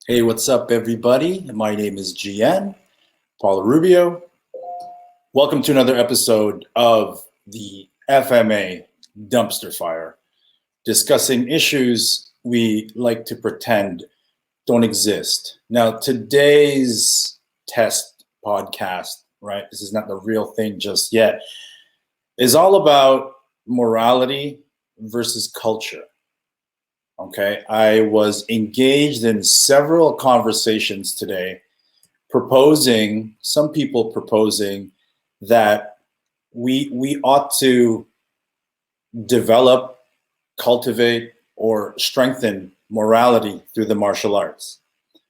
Hey, what's up, everybody? My name is GN, Paulo Rubio. Welcome to another episode of the FMA Dumpster Fire, discussing issues we like to pretend don't exist. Now, today's test podcast, right? This is not the real thing just yet, is all about morality versus culture. Okay, I was engaged in several conversations today some people proposing that we ought to develop, cultivate, or strengthen morality through the martial arts.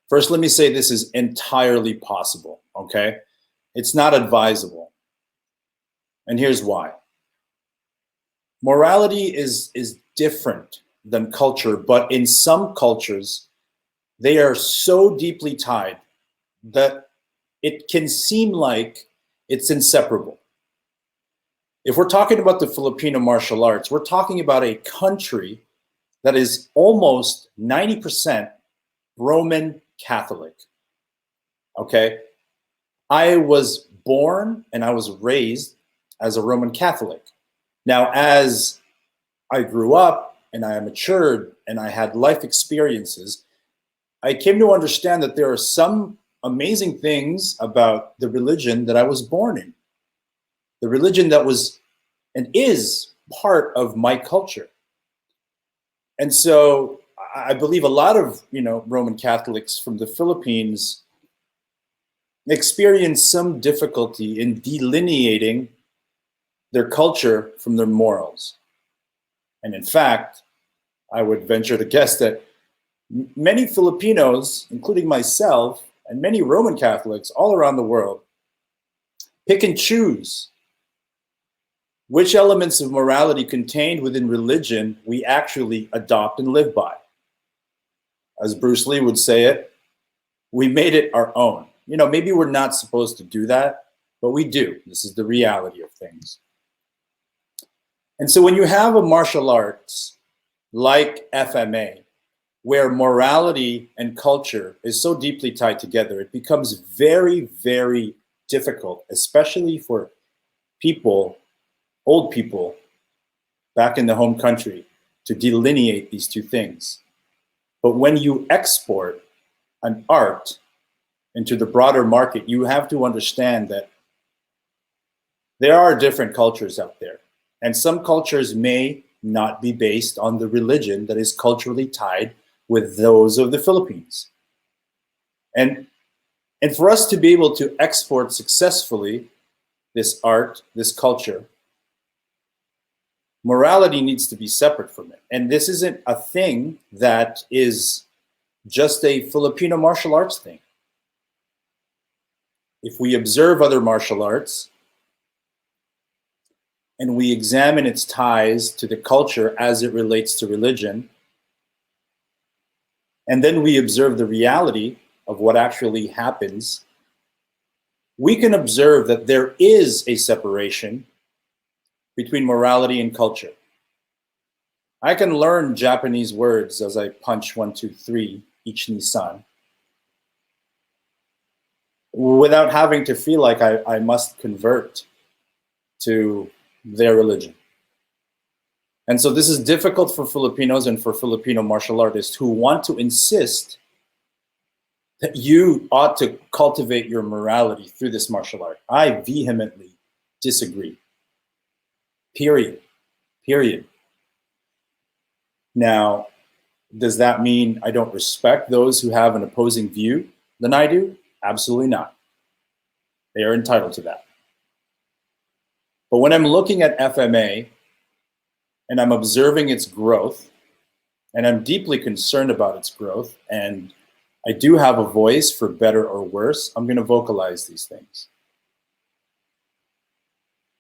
First, let me say this is entirely possible, okay? It's not advisable. And here's why. Morality is different than culture, but in some cultures, they are so deeply tied that it can seem like it's inseparable. If we're talking about the Filipino martial arts, we're talking about a country that is almost 90% Roman Catholic. Okay? I was born and I was raised as a Roman Catholic. Now, as I grew up and I matured and I had life experiences, I came to understand that there are some amazing things about the religion that I was born in, the religion that was and is part of my culture. And so I believe a lot of Roman Catholics from the Philippines experience some difficulty in delineating their culture from their morals. And in fact, I would venture to guess that many Filipinos, including myself, and many Roman Catholics all around the world, pick and choose which elements of morality contained within religion we actually adopt and live by. As Bruce Lee would say it, we made it our own. Maybe we're not supposed to do that, but we do. This is the reality of things. And so when you have a martial arts like FMA, where morality and culture is so deeply tied together, it becomes very, very difficult, especially for old people back in the home country, to delineate these two things. But when you export an art into the broader market, you have to understand that there are different cultures out there. And some cultures may not be based on the religion that is culturally tied with those of the Philippines. And for us to be able to export successfully this art, this culture, morality needs to be separate from it. And this isn't a thing that is just a Filipino martial arts thing. If we observe other martial arts and we examine its ties to the culture as it relates to religion, and then we observe the reality of what actually happens, we can observe that there is a separation between morality and culture. I can learn Japanese words as I punch 1, 2, 3, each Nissan, without having to feel like I must convert to their religion. And so this is difficult for Filipinos and for Filipino martial artists who want to insist that you ought to cultivate your morality through this martial art. I vehemently disagree. Period. Now, does that mean I don't respect those who have an opposing view than I do? Absolutely not. They are entitled to that. But when I'm looking at FMA and I'm observing its growth, and I'm deeply concerned about its growth, and I do have a voice for better or worse, I'm going to vocalize these things.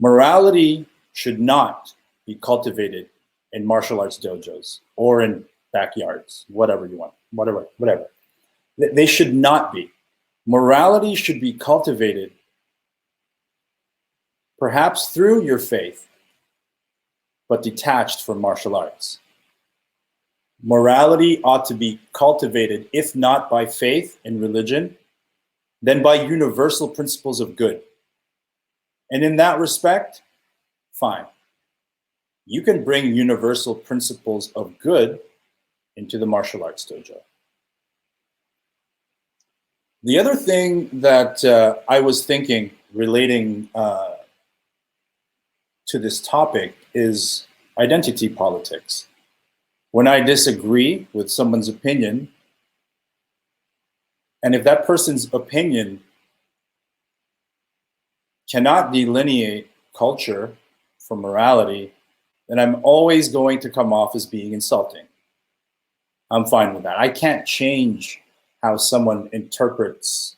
Morality should not be cultivated in martial arts dojos or in backyards, whatever you want, whatever. They should not be. Morality should be cultivated perhaps through your faith, but detached from martial arts. Morality ought to be cultivated, if not by faith in religion, then by universal principles of good. And in that respect, fine. You can bring universal principles of good into the martial arts dojo. The other thing that I was thinking relating to this topic is identity politics. When I disagree with someone's opinion, and if that person's opinion cannot delineate culture from morality, then I'm always going to come off as being insulting. I'm fine with that. I can't change how someone interprets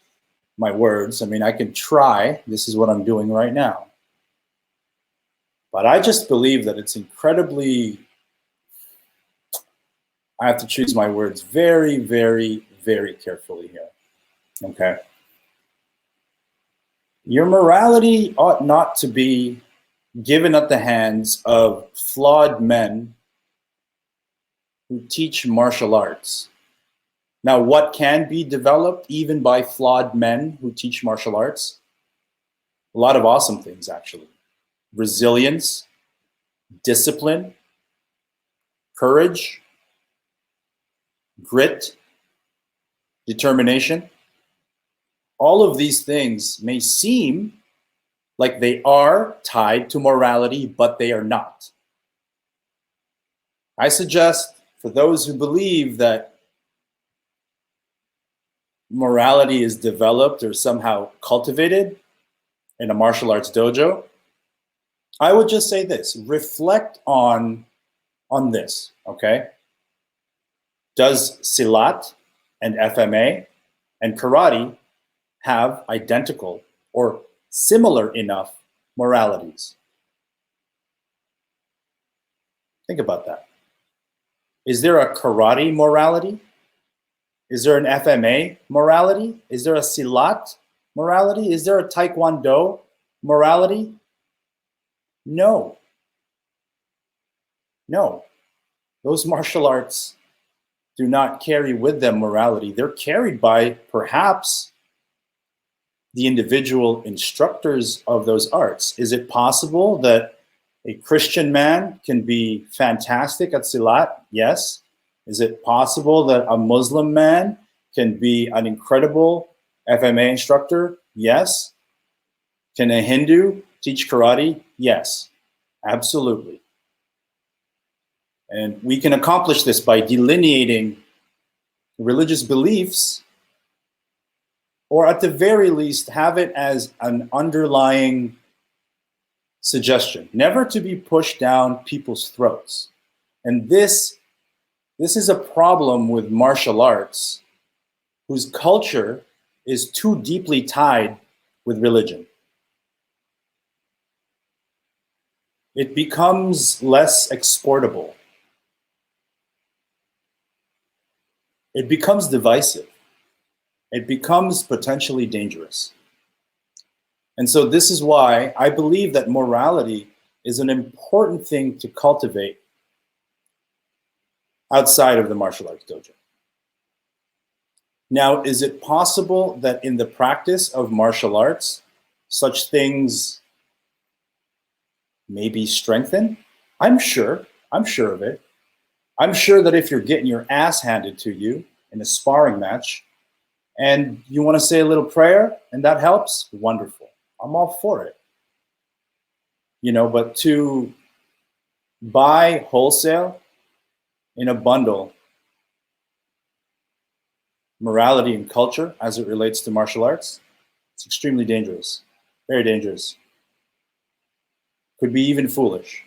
my words. I mean, I can try. This is what I'm doing right now. But I just believe that it's incredibly, I have to choose my words very, very, very carefully here. Okay? Your morality ought not to be given at the hands of flawed men who teach martial arts. Now, what can be developed even by flawed men who teach martial arts? A lot of awesome things, actually. Resilience, discipline, courage, grit, determination. All of these things may seem like they are tied to morality, but they are not. I suggest for those who believe that morality is developed or somehow cultivated in a martial arts dojo, I would just say this: reflect on this, okay? Does Silat and FMA and karate have identical or similar enough moralities? Think about that. Is there a karate morality? Is there an FMA morality? Is there a Silat morality? Is there a Taekwondo morality? No. No. Those martial arts do not carry with them morality. They're carried by perhaps the individual instructors of those arts. Is it possible that a Christian man can be fantastic at Silat? Yes. Is it possible that a Muslim man can be an incredible FMA instructor? Yes. Can a Hindu teach karate? Yes, absolutely. And we can accomplish this by delineating religious beliefs, or at the very least have it as an underlying suggestion, never to be pushed down people's throats. And this is a problem with martial arts, whose culture is too deeply tied with religion. It becomes less exportable. It becomes divisive. It becomes potentially dangerous. And so this is why I believe that morality is an important thing to cultivate outside of the martial arts dojo. Now, is it possible that in the practice of martial arts, such things may be strengthened? I'm sure of it. I'm sure that if you're getting your ass handed to you in a sparring match and you want to say a little prayer and that helps, wonderful. I'm all for it. But to buy wholesale in a bundle morality and culture as it relates to martial arts, it's extremely dangerous, very dangerous. Could be even foolish.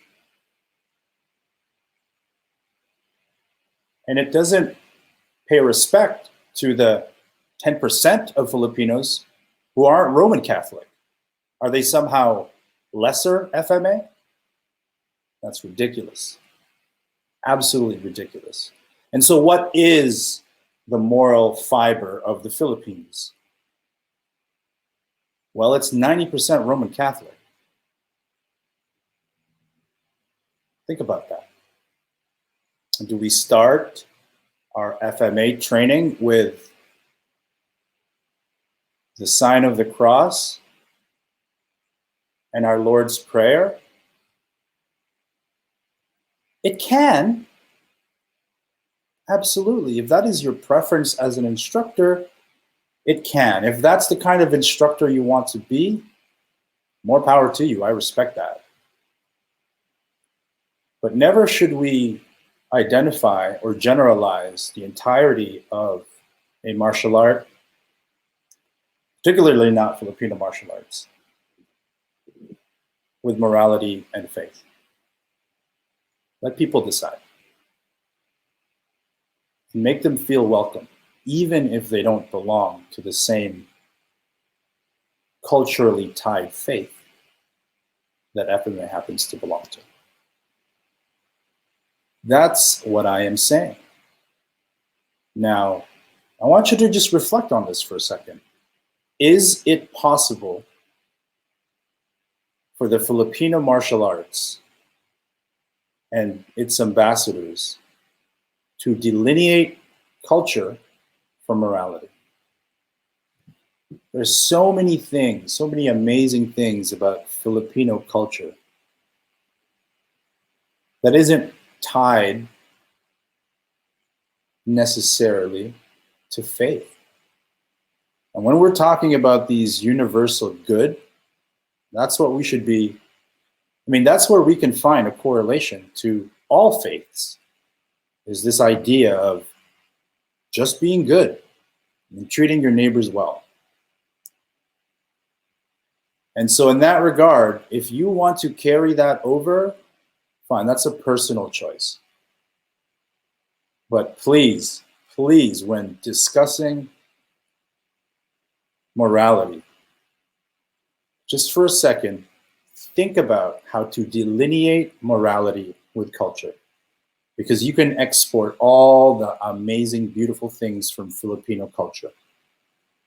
And it doesn't pay respect to the 10% of Filipinos who aren't Roman Catholic. Are they somehow lesser FMA? That's ridiculous. Absolutely ridiculous. And so what is the moral fiber of the Philippines? Well, it's 90% Roman Catholic. Think about that. Do we start our FMA training with the sign of the cross and our Lord's Prayer? It can. Absolutely. If that is your preference as an instructor, it can. If that's the kind of instructor you want to be, more power to you. I respect that. But never should we identify or generalize the entirety of a martial art, particularly not Filipino martial arts, with morality and faith. Let people decide. Make them feel welcome, even if they don't belong to the same culturally tied faith that FMA happens to belong to. That's what I am saying. Now, I want you to just reflect on this for a second. Is it possible for the Filipino martial arts and its ambassadors to delineate culture from morality? There's so many things, so many amazing things about Filipino culture that isn't tied necessarily to faith. And when we're talking about these universal good, that's what we should be. I mean, that's where we can find a correlation to all faiths, is this idea of just being good and treating your neighbors well. And so in that regard, if you want to carry that over, fine, that's a personal choice. But please, please, when discussing morality, just for a second, think about how to delineate morality with culture. Because you can export all the amazing, beautiful things from Filipino culture.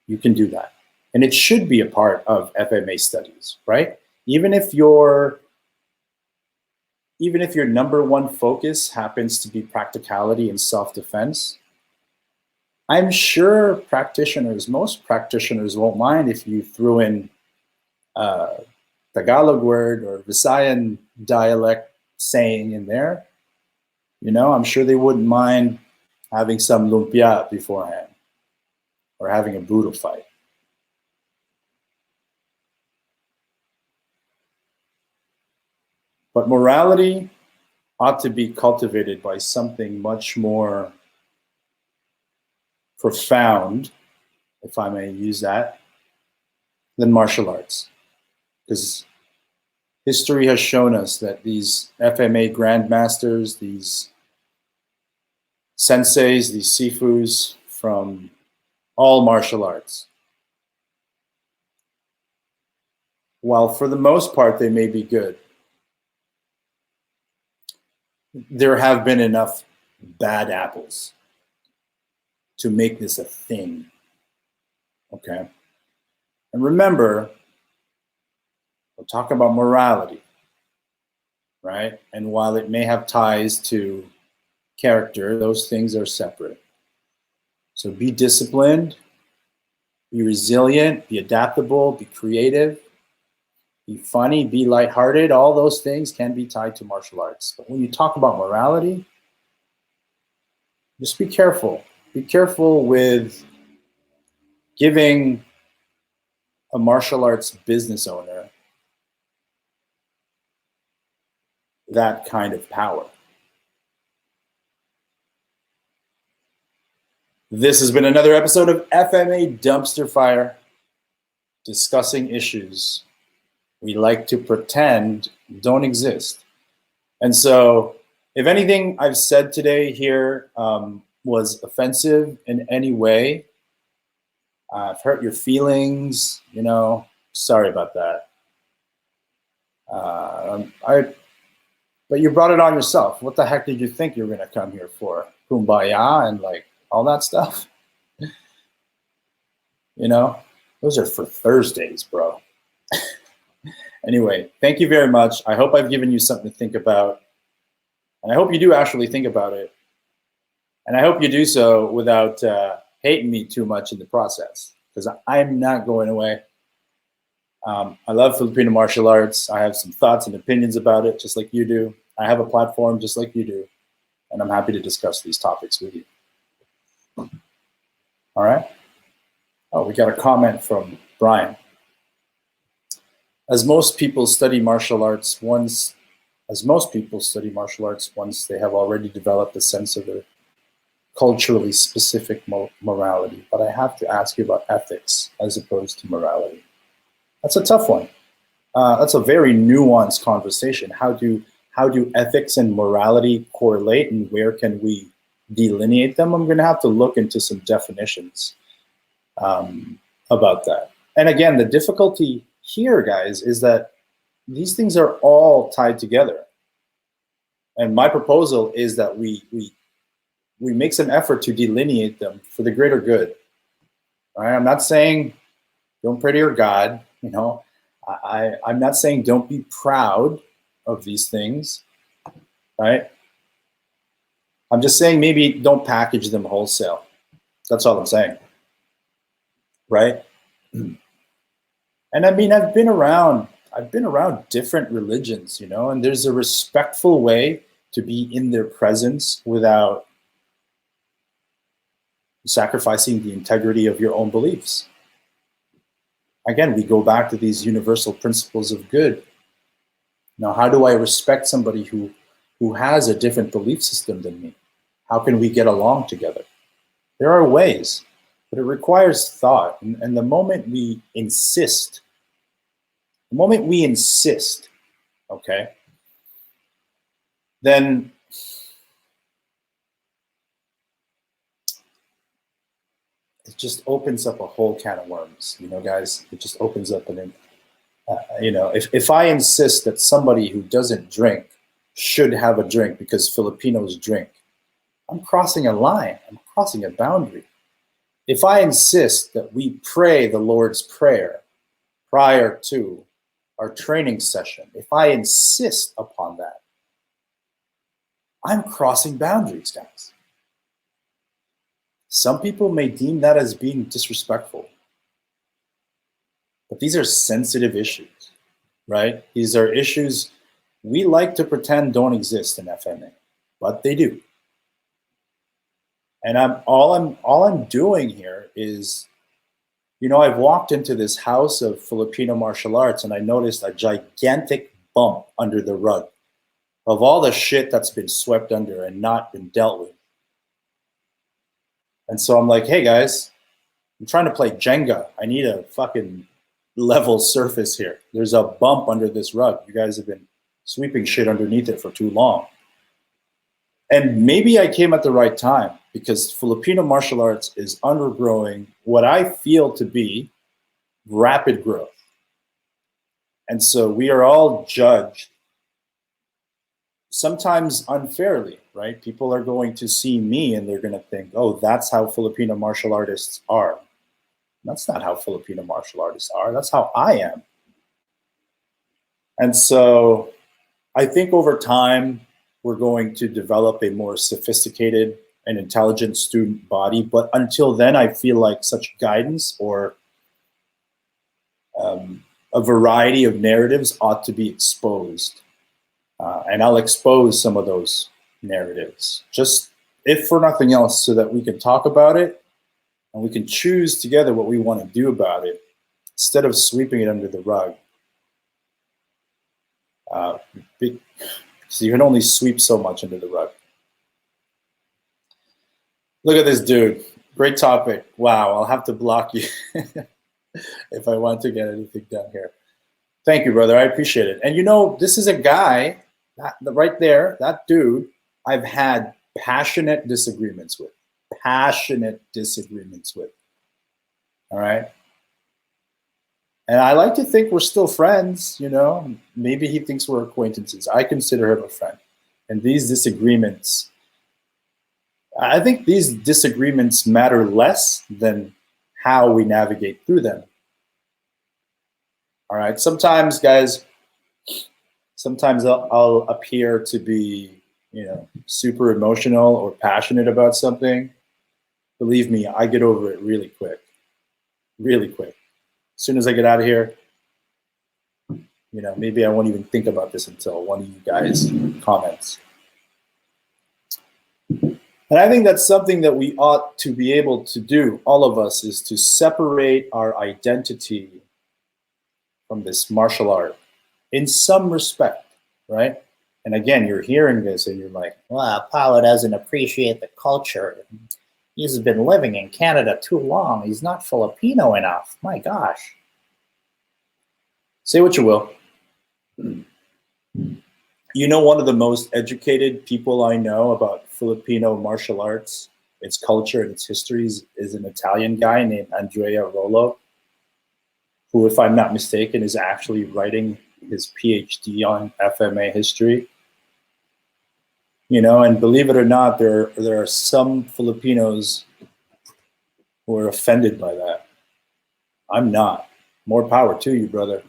You can do that. And it should be a part of FMA studies, right? Even if your number one focus happens to be practicality and self-defense, I'm sure most practitioners won't mind if you threw in a Tagalog word or Visayan dialect saying in there. You know, I'm sure they wouldn't mind having some lumpia beforehand or having a brutal fight. But morality ought to be cultivated by something much more profound, if I may use that, than martial arts. Because history has shown us that these FMA grandmasters, these senseis, these sifus from all martial arts, while for the most part they may be good, there have been enough bad apples to make this a thing, okay? And remember, we're talking about morality, right? And while it may have ties to character, those things are separate. So be disciplined, be resilient, be adaptable, be creative, be funny, be lighthearted. All those things can be tied to martial arts. But when you talk about morality, just be careful. Be careful with giving a martial arts business owner that kind of power. This has been another episode of FMA Dumpster Fire, discussing issues we like to pretend don't exist. And so if anything I've said today here was offensive in any way, I've hurt your feelings, you know, sorry about that. But you brought it on yourself. What the heck did you think you were gonna come here for? Kumbaya and like all that stuff? You know, those are for Thursdays, bro. Anyway, thank you very much. I hope I've given you something to think about. And I hope you do actually think about it. And I hope you do so without hating me too much in the process, because I'm not going away. I love Filipino martial arts. I have some thoughts and opinions about it, just like you do. I have a platform just like you do, and I'm happy to discuss these topics with you. All right. Oh, we got a comment from Brian. As most people study martial arts once they have already developed a sense of their culturally specific morality. But I have to ask you about ethics as opposed to morality. That's a tough one. That's a very nuanced conversation. How do ethics and morality correlate, and where can we delineate them? I'm going to have to look into some definitions about that. And again, the difficulty here, guys, is that these things are all tied together. And my proposal is that we make some effort to delineate them for the greater good. All right? I'm not saying don't pray to your God. You know, I'm not saying don't be proud of these things, right? I'm just saying maybe don't package them wholesale. That's all I'm saying, right? And I mean, I've been around different religions, you know, and there's a respectful way to be in their presence without sacrificing the integrity of your own beliefs. Again, we go back to these universal principles of good. Now, how do I respect somebody who has a different belief system than me? How can we get along together? There are ways, but it requires thought. And the moment we insist, okay, then it just opens up a whole can of worms, you know, guys. It just opens up you know, if I insist that somebody who doesn't drink should have a drink because Filipinos drink, I'm crossing a line. I'm crossing a boundary. If I insist that we pray the Lord's Prayer prior to our training session, if I insist upon that, I'm crossing boundaries, guys. Some people may deem that as being disrespectful, but these are sensitive issues, right? These are issues we like to pretend don't exist in FMA, but they do. And all I'm doing here is, you know, I've walked into this house of Filipino martial arts and I noticed a gigantic bump under the rug of all the shit that's been swept under and not been dealt with. And so I'm like, hey guys, I'm trying to play Jenga. I need a fucking level surface here. There's a bump under this rug. You guys have been sweeping shit underneath it for too long. And maybe I came at the right time because Filipino martial arts is undergoing what I feel to be rapid growth. And so we are all judged, sometimes unfairly, right? People are going to see me and they're going to think, oh, that's how Filipino martial artists are. That's not how Filipino martial artists are. That's how I am. And so I think over time, we're going to develop a more sophisticated and intelligent student body. But until then, I feel like such guidance or a variety of narratives ought to be exposed. And I'll expose some of those narratives, just if for nothing else, so that we can talk about it and we can choose together what we want to do about it instead of sweeping it under the rug. So you can only sweep so much under the rug. Look at this dude. Great topic. Wow, I'll have to block you if I want to get anything done here. Thank you, brother. I appreciate it. And you know, this is a guy, right there, that dude, I've had passionate disagreements with. All right? And I like to think we're still friends, you know. Maybe he thinks we're acquaintances. I consider him a friend. And these disagreements, I think these disagreements matter less than how we navigate through them. All right. Sometimes, guys, I'll appear to be super emotional or passionate about something, believe me, I get over it really quick. Really quick. As soon as I get out of here, maybe I won't even think about this until one of you guys comments. And I think that's something that we ought to be able to do, all of us, is to separate our identity from this martial art in some respect, right? And again, you're hearing this and you're like, well, Paulo doesn't appreciate the culture. He's been living in Canada too long. He's not Filipino enough. My gosh. Say what you will. One of the most educated people I know about Filipino martial arts, its culture and its histories, is an Italian guy named Andrea Rollo, who, if I'm not mistaken, is actually writing his PhD on FMA history. And believe it or not, there are some Filipinos who are offended by that. I'm not. More power to you, brother.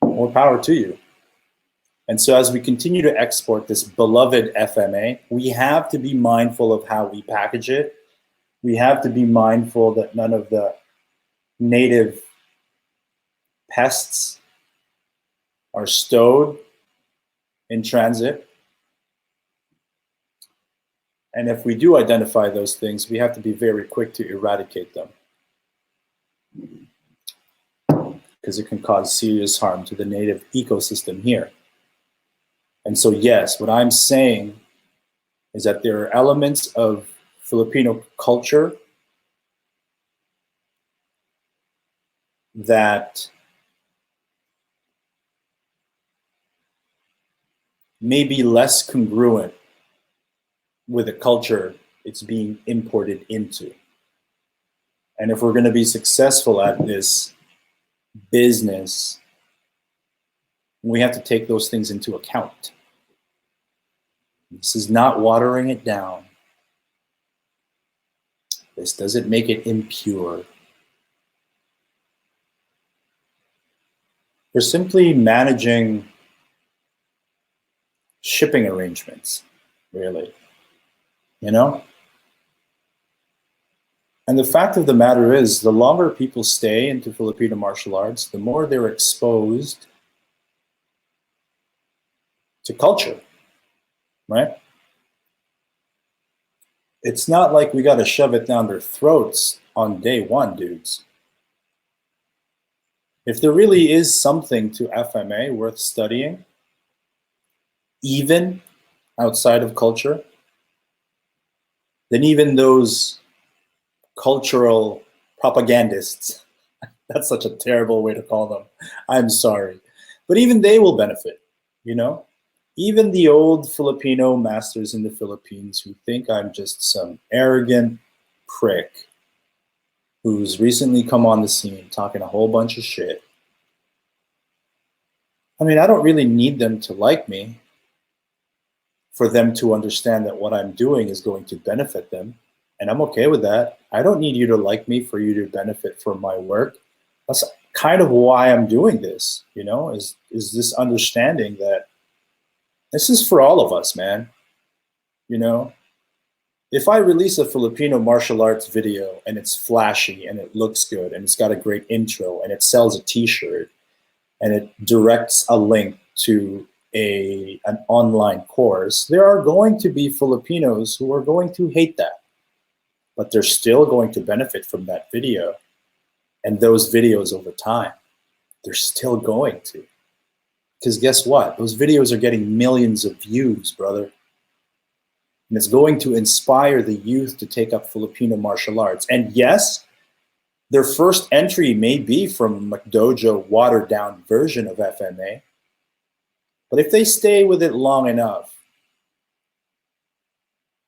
More power to you. And so as we continue to export this beloved FMA, we have to be mindful of how we package it. We have to be mindful that none of the native pests are stowed in transit. And if we do identify those things, we have to be very quick to eradicate them, because it can cause serious harm to the native ecosystem here. And so, yes, what I'm saying is that there are elements of Filipino culture that may be less congruent with the culture it's being imported into. And if we're going to be successful at this business, we have to take those things into account. This is not watering it down. This doesn't make it impure. We're simply managing shipping arrangements, really. And the fact of the matter is, the longer people stay into Filipino martial arts, the more they're exposed to culture, right? It's not like we got to shove it down their throats on day one, dudes. If there really is something to FMA worth studying, even outside of culture, then even those cultural propagandists, that's such a terrible way to call them, I'm sorry, but even they will benefit, Even the old Filipino masters in the Philippines who think I'm just some arrogant prick who's recently come on the scene talking a whole bunch of shit. I mean, I don't really need them to like me for them to understand that what I'm doing is going to benefit them. And I'm okay with that. I don't need you to like me for you to benefit from my work. That's kind of why I'm doing this, is this understanding that this is for all of us, man. If I release a Filipino martial arts video and it's flashy and it looks good and it's got a great intro and it sells a t-shirt and it directs a link to an online course, there are going to be Filipinos who are going to hate that, but they're still going to benefit from that video and those videos over time. They're still going to. Because guess what? Those videos are getting millions of views, brother. And it's going to inspire the youth to take up Filipino martial arts. And yes, their first entry may be from a McDojo watered down version of FMA. But if they stay with it long enough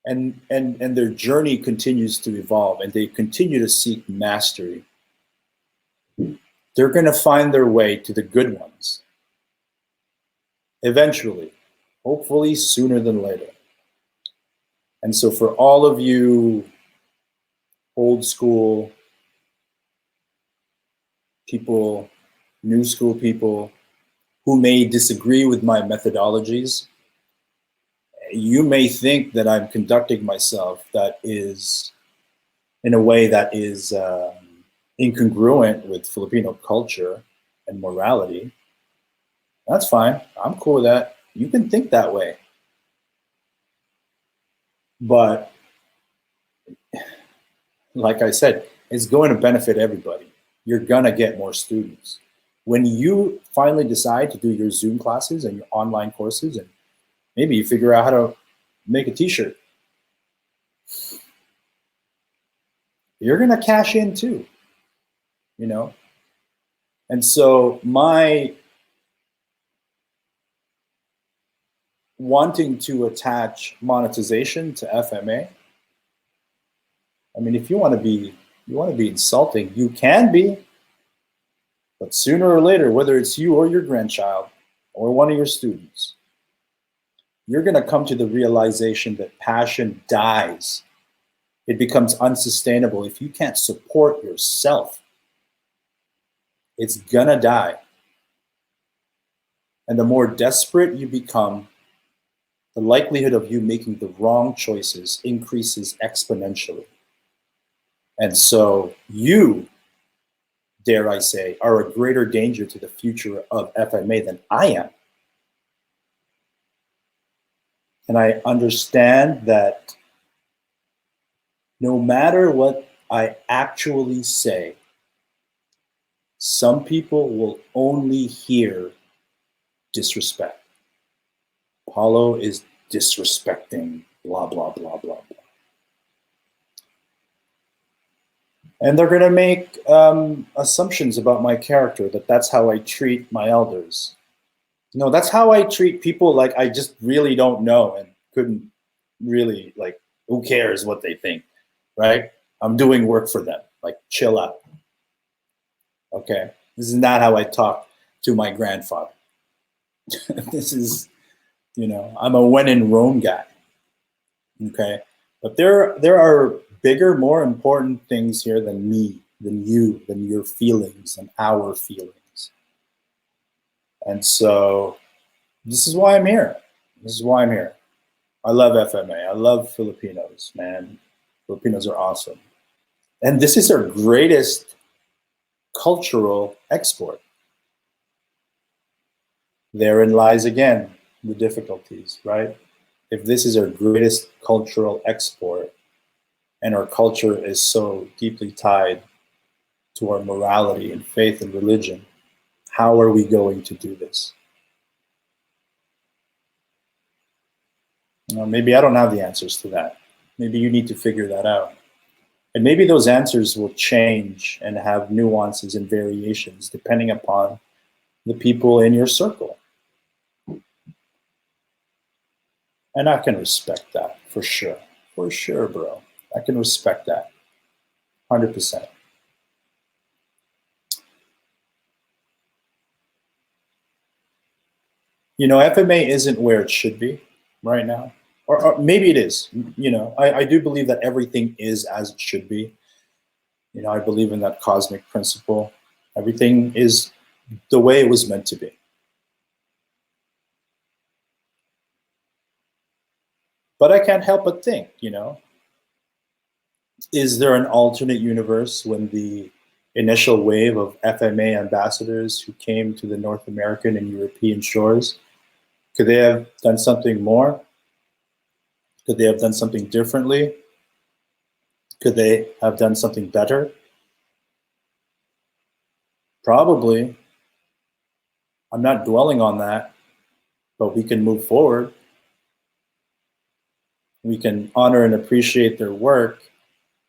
and their journey continues to evolve and they continue to seek mastery, they're going to find their way to the good ones. Eventually, hopefully sooner than later. And so for all of you old school people, new school people who may disagree with my methodologies, you may think that I'm conducting myself that is in a way that is incongruent with Filipino culture and morality. That's fine. I'm cool with that. You can think that way. But like I said, it's going to benefit everybody. You're going to get more students. When you finally decide to do your Zoom classes and your online courses, and maybe you figure out how to make a t-shirt, you're going to cash in too, you know? And so my wanting to attach monetization to FMA, I mean, if you want to be insulting, you can be, but sooner or later, whether it's you or your grandchild or one of your students, you're going to come to the realization that passion dies. It becomes unsustainable. If you can't support yourself, it's going to die. And the more desperate you become, the likelihood of you making the wrong choices increases exponentially. And so you, dare I say, are a greater danger to the future of FMA than I am. And I understand that no matter what I actually say, some people will only hear disrespect. Paulo is disrespecting, blah, blah, blah, blah, blah. And they're going to make assumptions about my character, that that's how I treat my elders. No, that's how I treat people like I just really don't know and couldn't really, like, who cares what they think, right? I'm doing work for them, like, chill out. Okay? This is not how I talk to my grandfather. This is, I'm a when in Rome guy. Okay? But there are bigger, more important things here than me, than you, than your feelings and our feelings. And so this is why I'm here. This is why I'm here. I love FMA. I love Filipinos, man. Filipinos are awesome. And this is our greatest cultural export. Therein lies again the difficulties, right? If this is our greatest cultural export and our culture is so deeply tied to our morality and faith and religion, how are we going to do this? Maybe I don't have the answers to that. Maybe you need to figure that out. And maybe those answers will change and have nuances and variations depending upon the people in your circle. And I can respect that for sure. For sure, bro. I can respect that 100%. FMA isn't where it should be right now. Or maybe it is. I do believe that everything is as it should be. I believe in that cosmic principle. Everything is the way it was meant to be. But I can't help but think, is there an alternate universe when the initial wave of FMA ambassadors who came to the North American and European shores, could they have done something more? Could they have done something differently? Could they have done something better? Probably. I'm not dwelling on that, but we can move forward. We can honor and appreciate their work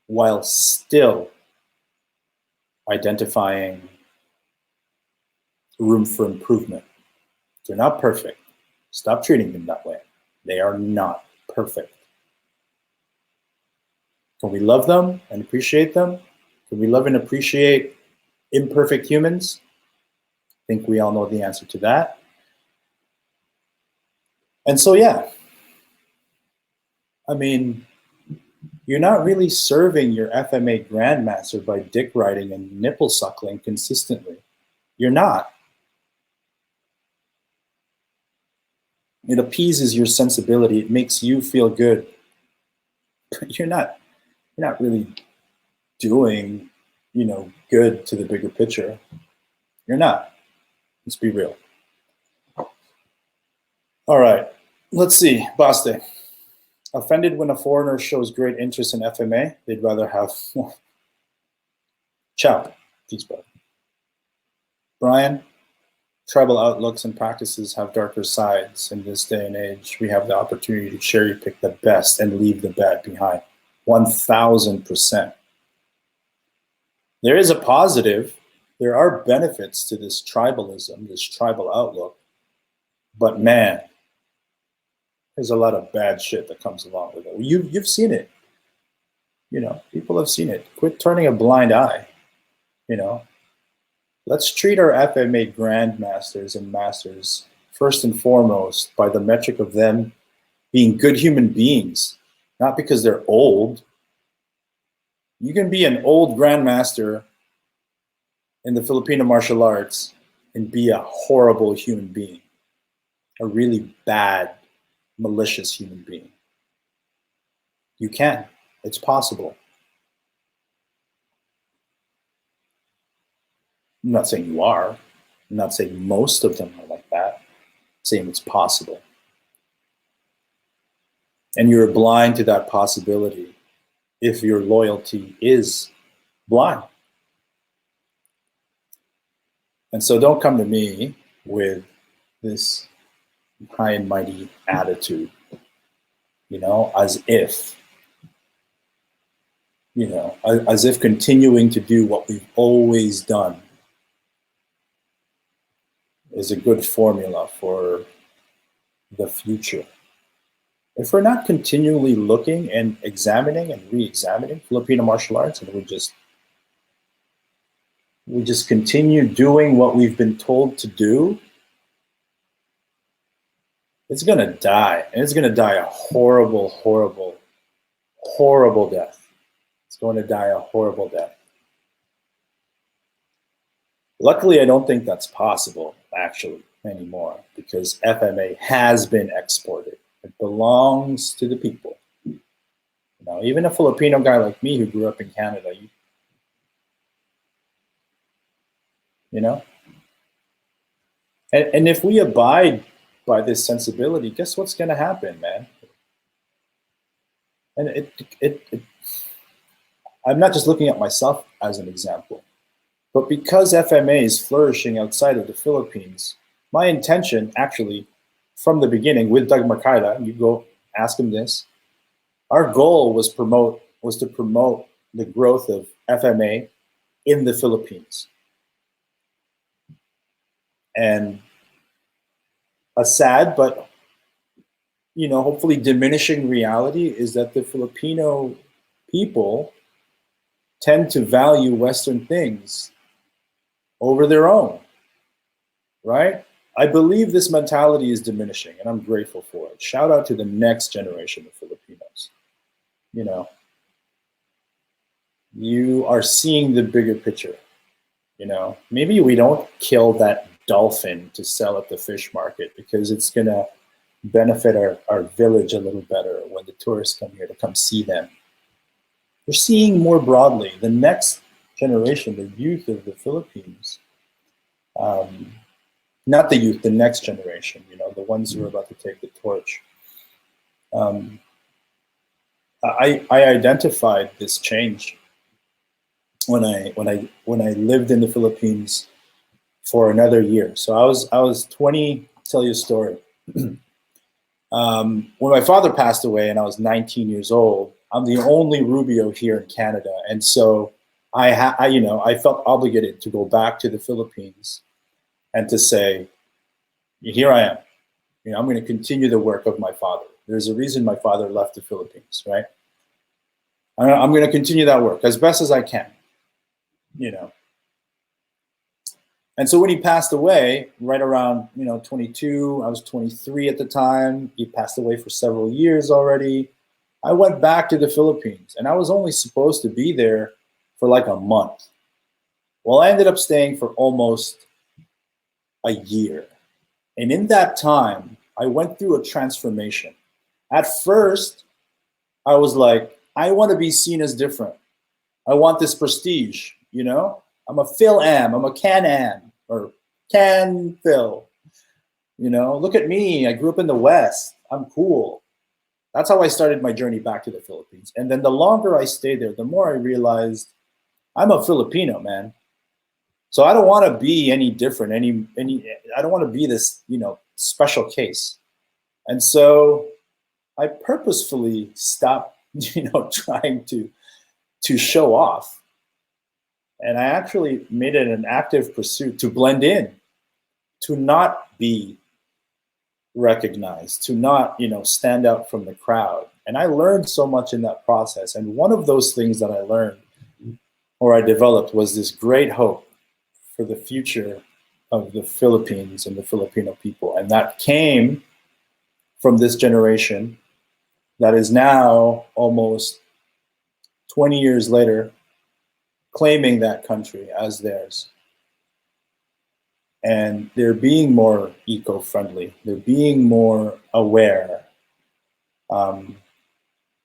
while still identifying room for improvement. They're not perfect. Stop treating them that way. They are not perfect. Can we love them and appreciate them? Can we love and appreciate imperfect humans? I think we all know the answer to that. And so, yeah, I mean, you're not really serving your FMA grandmaster by dick riding and nipple suckling consistently. You're not. It appeases your sensibility. It makes you feel good. But you're not really doing, good to the bigger picture. You're not. Let's be real. All right. Let's see. Baste. Offended when a foreigner shows great interest in FMA. They'd rather have more. Ciao. Peace, brother. Brian, tribal outlooks and practices have darker sides. In this day and age, we have the opportunity to cherry pick the best and leave the bad behind. 1,000%. There is a positive. There are benefits to this tribalism, this tribal outlook. But man, there's a lot of bad shit that comes along with it. You've seen it. People have seen it. Quit turning a blind eye. Let's treat our FMA grandmasters and masters first and foremost by the metric of them being good human beings, not because they're old. You can be an old grandmaster in the Filipino martial arts and be a horrible human being, a really bad, malicious human being. You can. It's possible. I'm not saying you are. I'm not saying most of them are like that. I'm saying it's possible. And you're blind to that possibility if your loyalty is blind. And so don't come to me with this high and mighty attitude, as if continuing to do what we've always done is a good formula for the future. If we're not continually looking and examining and re-examining Filipino martial arts, and we just continue doing what we've been told to do, it's going to die. And it's going to die a horrible, horrible, horrible death. It's going to die a horrible death. Luckily, I don't think that's possible, actually, anymore, because FMA has been exported. It belongs to the people. Even a Filipino guy like me who grew up in Canada, And if we abide by this sensibility, guess what's going to happen, man? And I'm not just looking at myself as an example, but because FMA is flourishing outside of the Philippines, my intention, actually, from the beginning with Doug Marcaida, you go ask him this, our goal was to promote the growth of FMA in the Philippines. And a sad but hopefully diminishing reality is that the Filipino people tend to value Western things over their own, right? I believe this mentality is diminishing, and I'm grateful for it. Shout out to the next generation of Filipinos. You are seeing the bigger picture. Maybe we don't kill that dolphin to sell at the fish market because it's going to benefit our village a little better when the tourists come here to come see them. We're seeing more broadly the next generation, the youth of the Philippines, not the youth, the next generation, the ones who are about to take the torch. I identified this change when I lived in the Philippines for another year. So I was 20. Tell you a story. When my father passed away and I was 19 years old, I'm the only Rubio here in Canada, and so I felt obligated to go back to the Philippines and to say, here I am. I'm going to continue the work of my father. There's a reason my father left the Philippines, right? I'm going to continue that work as best as I can, And so when he passed away, right around 22, I was 23 at the time. He passed away for several years already. I went back to the Philippines, and I was only supposed to be there for like a month. Well, I ended up staying for almost a year. And in that time, I went through a transformation. At first, I was like, I want to be seen as different. I want this prestige, you know? I'm a Phil-am, I'm a Can-am, or Can-Phil. You know, look at me, I grew up in the West, I'm cool. That's how I started my journey back to the Philippines. And then the longer I stayed there, the more I realized I'm a Filipino, man. So I don't want to be any different, I don't want to be this, you know, special case. And so I purposefully stopped, you know, trying to show off. And I actually made it an active pursuit to blend in, to not be recognized, to not, you know, stand out from the crowd. And I learned so much in that process. And one of those things that I learned or I developed was this great hope for the future of the Philippines and the Filipino people. And that came from this generation that is now almost 20 years later claiming that country as theirs. And they're being more eco-friendly. They're being more aware.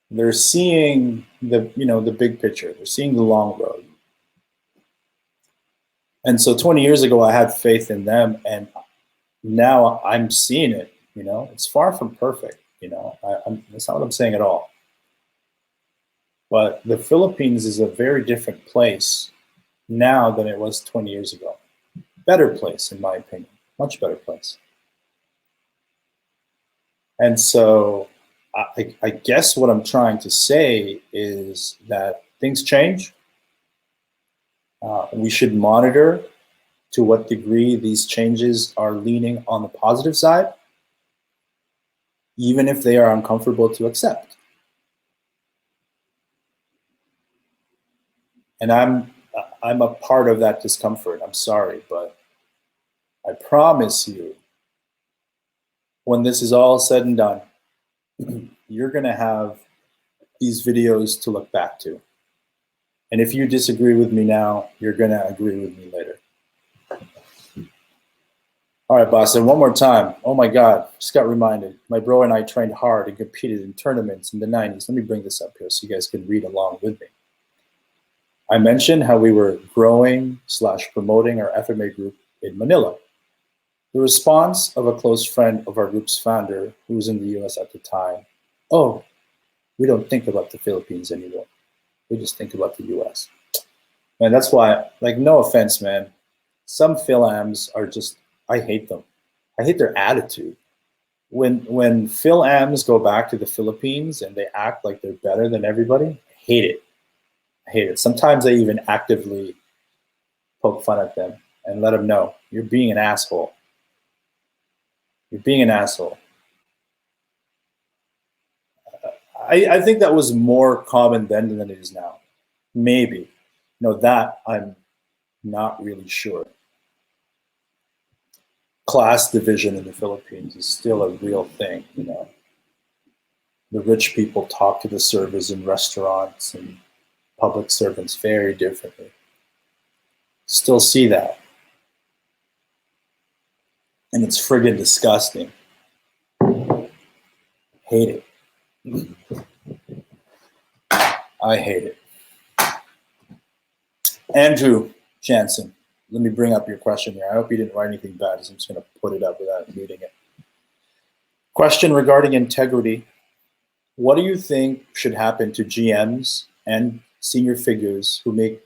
They're seeing the, you know, the big picture. They're seeing the long road. And so 20 years ago, I had faith in them, and now I'm seeing it. You know, it's far from perfect. You know, that's not what I'm saying at all. But the Philippines is a very different place now than it was 20 years ago. Better place, in my opinion, much better place. And so I guess what I'm trying to say is that things change. We should monitor to what degree these changes are leaning on the positive side, even if they are uncomfortable to accept. And I'm a part of that discomfort. I'm sorry, but I promise you, when this is all said and done, you're going to have these videos to look back to. And if you disagree with me now, you're going to agree with me later. All right, boss, and one more time. Oh my God, just got reminded. My bro and I trained hard and competed in tournaments in the 90s. Let me bring this up here so you guys can read along with me. I mentioned how we were growing / promoting our FMA group in Manila. The response of a close friend of our group's founder, who was in the US at the time, oh, we don't think about the Philippines anymore. We just think about the US. And that's why, like, no offense, man. Some Phil-ams are just, I hate them. I hate their attitude. When Phil-ams go back to the Philippines and they act like they're better than everybody, I hate it. I hate it. Sometimes I even actively poke fun at them and let them know, you're being an asshole. You're being an asshole. I think that was more common then than it is now. Maybe. No, that I'm not really sure. Class division in the Philippines is still a real thing, you know. The rich people talk to the servers in restaurants and public servants very differently. Still see that. And it's friggin' disgusting. Hate it. I hate it. Andrew Jansen, let me bring up your question here. I hope you didn't write anything bad. I'm just going to put it up without reading it. Question regarding integrity. What do you think should happen to GMs and senior figures who make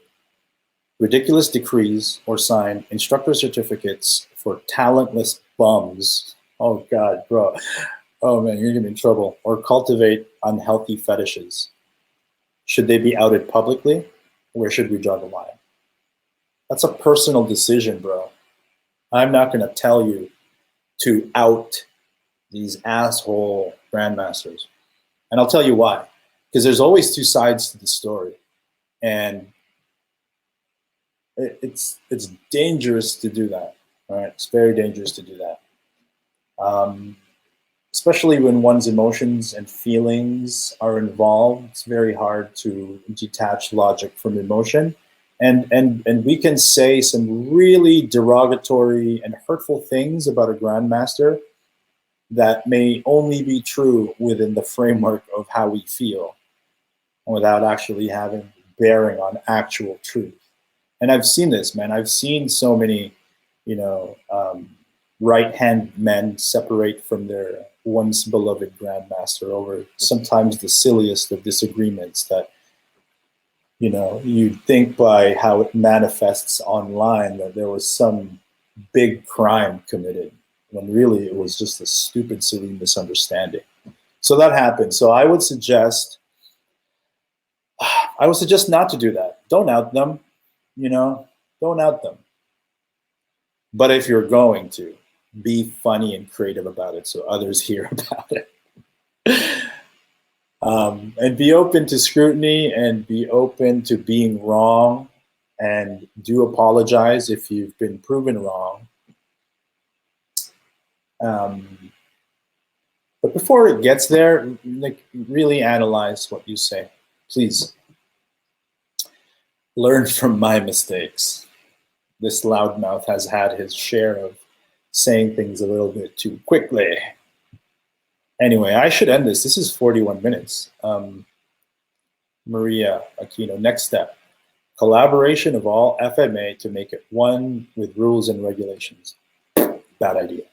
ridiculous decrees or sign instructor certificates for talentless bums? Oh God, bro. Oh man, you're gonna be in trouble. Or cultivate unhealthy fetishes. Should they be outed publicly? Where should we draw the line? That's a personal decision, bro. I'm not gonna tell you to out these asshole grandmasters. And I'll tell you why. Because there's always two sides to the story. And it's dangerous to do that. All right, it's very dangerous to do that. Especially when one's emotions and feelings are involved, it's very hard to detach logic from emotion. And we can say some really derogatory and hurtful things about a grandmaster that may only be true within the framework of how we feel without actually having bearing on actual truth. And I've seen this, man. I've seen so many, right-hand men separate from their once beloved grandmaster over sometimes the silliest of disagreements that, you'd think by how it manifests online that there was some big crime committed, when really it was just a stupid, silly misunderstanding. So that happened. So I would suggest not to do that. Don't out them, don't out them. But if you're going to, be funny and creative about it so others hear about it. And be open to scrutiny and be open to being wrong, and do apologize if you've been proven wrong. But before it gets there, really analyze what you say. Please learn from my mistakes. This loudmouth has had his share of saying things a little bit too quickly. Anyway, I should end this. This is 41 minutes. Maria Aquino, next step. Collaboration of all FMA to make it one with rules and regulations. Bad idea.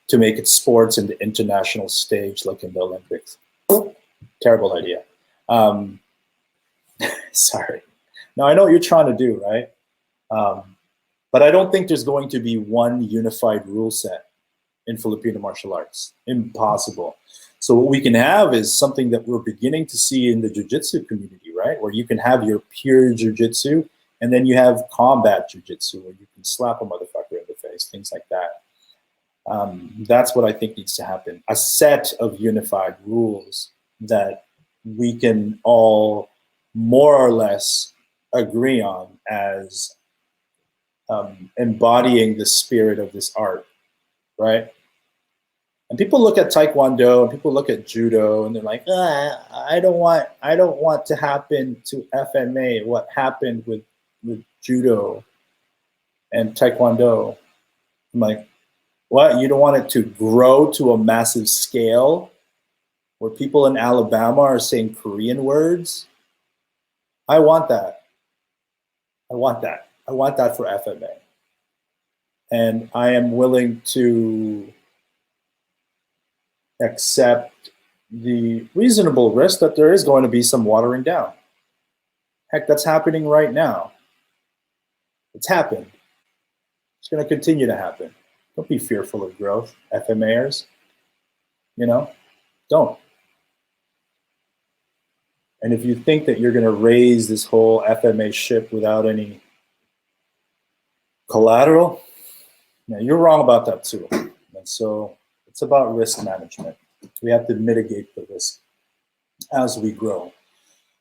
To make it sports in the international stage like in the Olympics. Terrible idea. Sorry. Now, I know what you're trying to do, right? But I don't think there's going to be one unified rule set in Filipino martial arts. Impossible. So what we can have is something that we're beginning to see in the jiu-jitsu community, right? Where you can have your pure jiu-jitsu, and then you have combat jiu-jitsu, where you can slap a motherfucker in the face, things like that. That's what I think needs to happen. A set of unified rules that we can all more or less agree on as embodying the spirit of this art, right? And people look at Taekwondo and people look at Judo and they're like, I don't want to happen to FMA what happened with Judo and Taekwondo. I'm like, what? You don't want it to grow to a massive scale where people in Alabama are saying Korean words? I want that. I want that. I want that for FMA. And I am willing to accept the reasonable risk that there is going to be some watering down. Heck, that's happening right now. It's happened. It's going to continue to happen. Don't be fearful of growth, FMAers. Don't. And if you think that you're going to raise this whole FMA ship without any collateral, you're wrong about that too. And so it's about risk management. We have to mitigate the risk as we grow.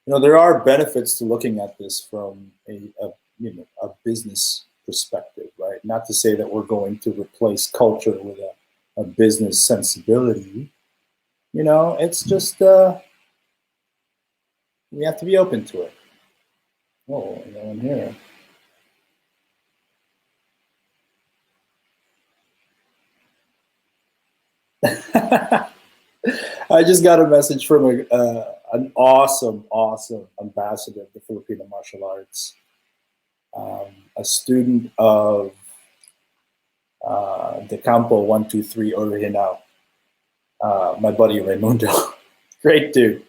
There are benefits to looking at this from a business perspective, right? Not to say that we're going to replace culture with a business sensibility. It's just we have to be open to it. Oh, no one here. I just got a message from an awesome ambassador of the Filipino martial arts, a student of the Campo 123 Original, my buddy Raimundo. Great dude.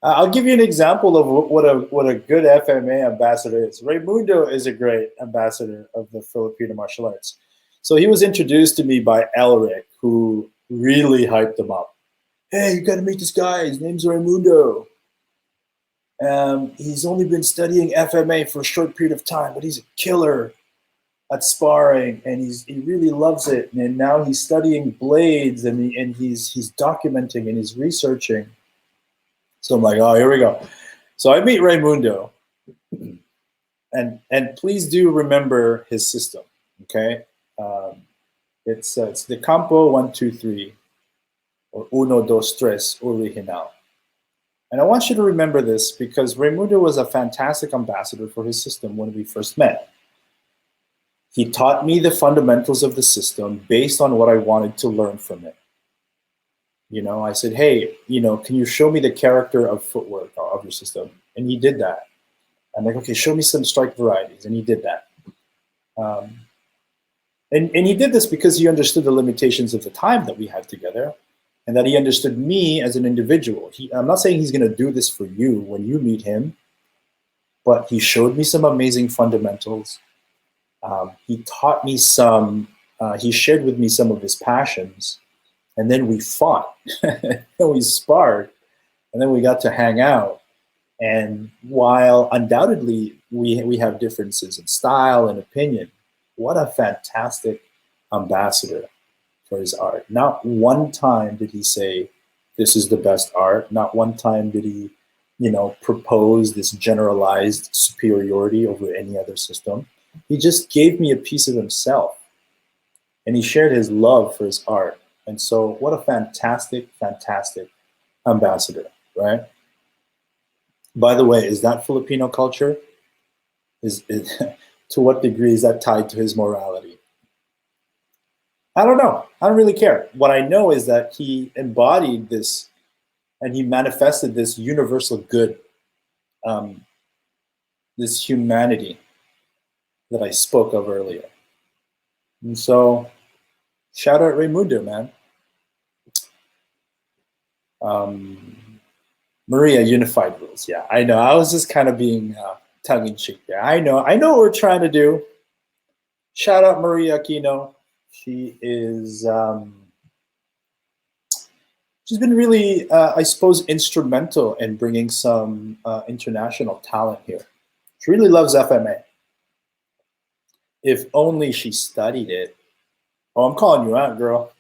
I'll give you an example of what a good FMA ambassador is. Raimundo is a great ambassador of the Filipino martial arts. So he was introduced to me by Elric, who really hyped him up. Hey, you got to meet this guy. His name's Raimundo. He's only been studying FMA for a short period of time, but he's a killer at sparring, and he really loves it. And now he's studying blades, and he's documenting and he's researching. So I'm like, oh, here we go. So I meet Raimundo, and please do remember his system, okay? It's the Campo 123 or Uno, Dos, Tres Original. And I want you to remember this because Raimundo was a fantastic ambassador for his system when we first met. He taught me the fundamentals of the system based on what I wanted to learn from it. I said, hey, can you show me the character of footwork of your system? And he did that. I'm like, okay, show me some strike varieties. And he did that. Um, and he did this because he understood the limitations of the time that we had together, and that he understood me as an individual. I'm not saying he's going to do this for you when you meet him, but he showed me some amazing fundamentals. He taught me he shared with me some of his passions, and then we fought, and we sparred, and then we got to hang out. And while undoubtedly we have differences in style and opinion, what a fantastic ambassador for his art. Not one time did he say, this is the best art. Not one time did he, propose this generalized superiority over any other system. He just gave me a piece of himself, and he shared his love for his art. And so what a fantastic, fantastic ambassador, right? By the way, is that Filipino culture? Is to what degree is that tied to his morality? I don't know. I don't really care. What I know is that he embodied this and he manifested this universal good, this humanity that I spoke of earlier. And so, shout out Raimundo, man. Maria, unified rules. Yeah, I know. I was just kind of being tongue-in-cheek there. I know what we're trying to do. Shout out Maria Aquino. She is, she's been really, I suppose, instrumental in bringing some international talent here. She really loves FMA. If only she studied it. Oh, I'm calling you out, girl.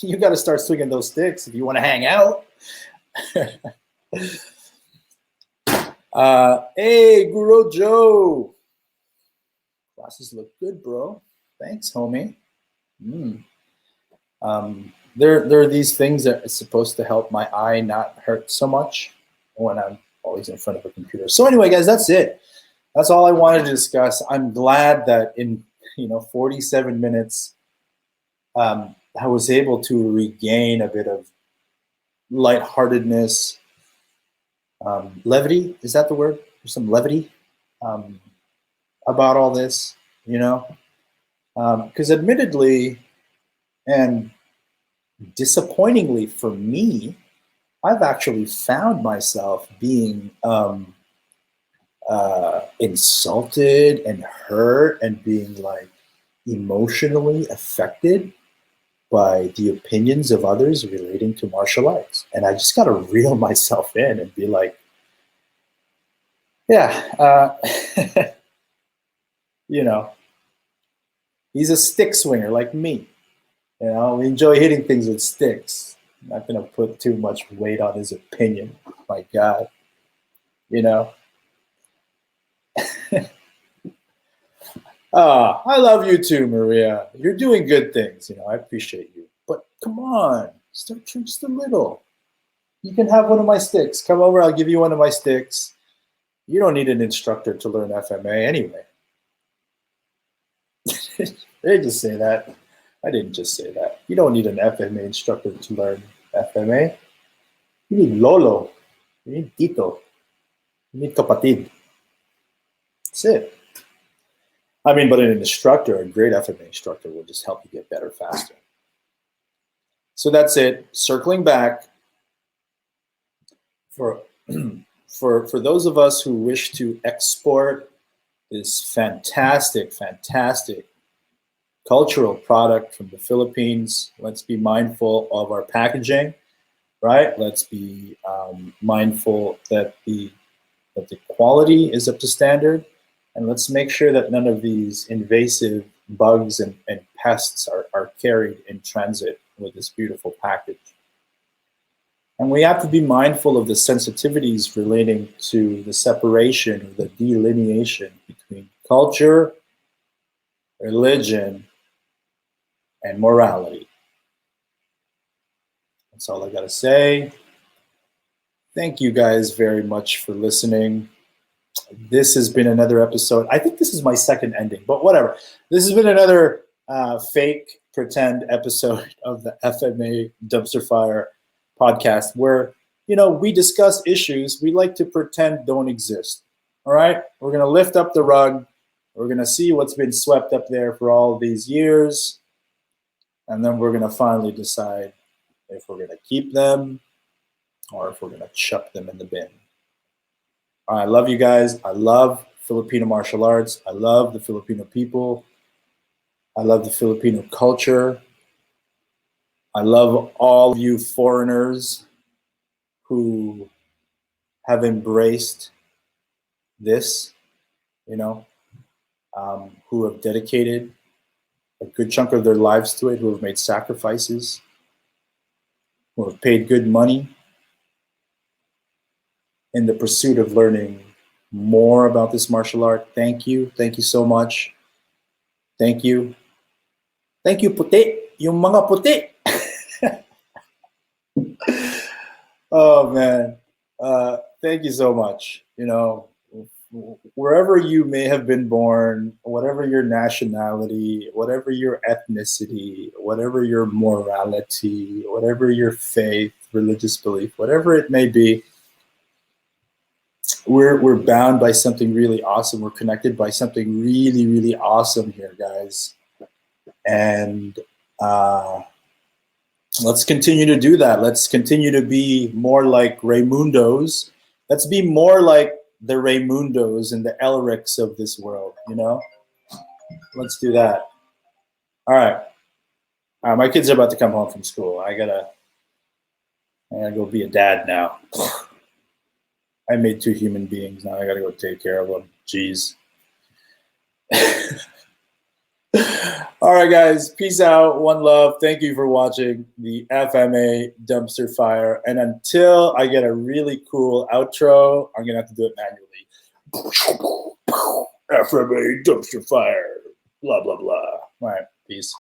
You got to start swinging those sticks if you want to hang out. Hey, Guru Joe. Glasses look good, bro. Thanks, homie. There are these things that are supposed to help my eye not hurt so much when I'm always in front of a computer. So anyway, guys, that's it. That's all I wanted to discuss. I'm glad that in 47 minutes, I was able to regain a bit of lightheartedness, levity. Is that the word? There's some levity about all this, because admittedly and disappointingly for me, I've actually found myself being insulted and hurt and being like emotionally affected by the opinions of others relating to martial arts. And I just got to reel myself in and be like, yeah, he's a stick swinger like me. We enjoy hitting things with sticks. I'm not going to put too much weight on his opinion. My God. I love you too, Maria. You're doing good things. I appreciate you. But come on, start just a little. You can have one of my sticks. Come over, I'll give you one of my sticks. You don't need an instructor to learn FMA anyway. They just say that. I didn't just say that. You don't need an FMA instructor to learn FMA. You need Lolo. You need Tito. You need Kapatid. That's it. But an instructor, a great FMA instructor, will just help you get better faster. So that's it. Circling back, for those of us who wish to export this fantastic, fantastic cultural product from the Philippines, let's be mindful of our packaging, right? Let's be mindful that the quality is up to standard. And let's make sure that none of these invasive bugs and pests are carried in transit with this beautiful package. And we have to be mindful of the sensitivities relating to the separation or the delineation between culture, religion, and morality. That's all I got to say. Thank you guys very much for listening. This has been another episode. I think this is my second ending, but whatever. This has been another fake pretend episode of the FMA Dumpster Fire podcast where, we discuss issues we like to pretend don't exist. All right? We're going to lift up the rug. We're going to see what's been swept up there for all these years. And then we're going to finally decide if we're going to keep them or if we're going to chuck them in the bin. All right, I love you guys. I love Filipino martial arts. I love the Filipino people. I love the Filipino culture. I love all of you foreigners who have embraced this, who have dedicated a good chunk of their lives to it, who have made sacrifices, who have paid good money in the pursuit of learning more about this martial art. Thank you. Thank you so much. Thank you. Thank you, puti. Yung mga puti. Oh, man. Thank you so much. Wherever you may have been born, whatever your nationality, whatever your ethnicity, whatever your morality, whatever your faith, religious belief, whatever it may be, we're bound by something really awesome. We're connected by something really, really awesome here, guys. And let's continue to do that. Let's continue to be more like Raymundos. Let's be more like the Raymundos and the Elrics of this world, Let's do that. All right. My kids are about to come home from school. I gotta go be a dad now. I made 2 human beings. Now I gotta go take care of them. Jeez. All right, guys. Peace out. One love. Thank you for watching the FMA Dumpster Fire. And until I get a really cool outro, I'm going to have to do it manually. FMA Dumpster Fire. Blah, blah, blah. All right. Peace.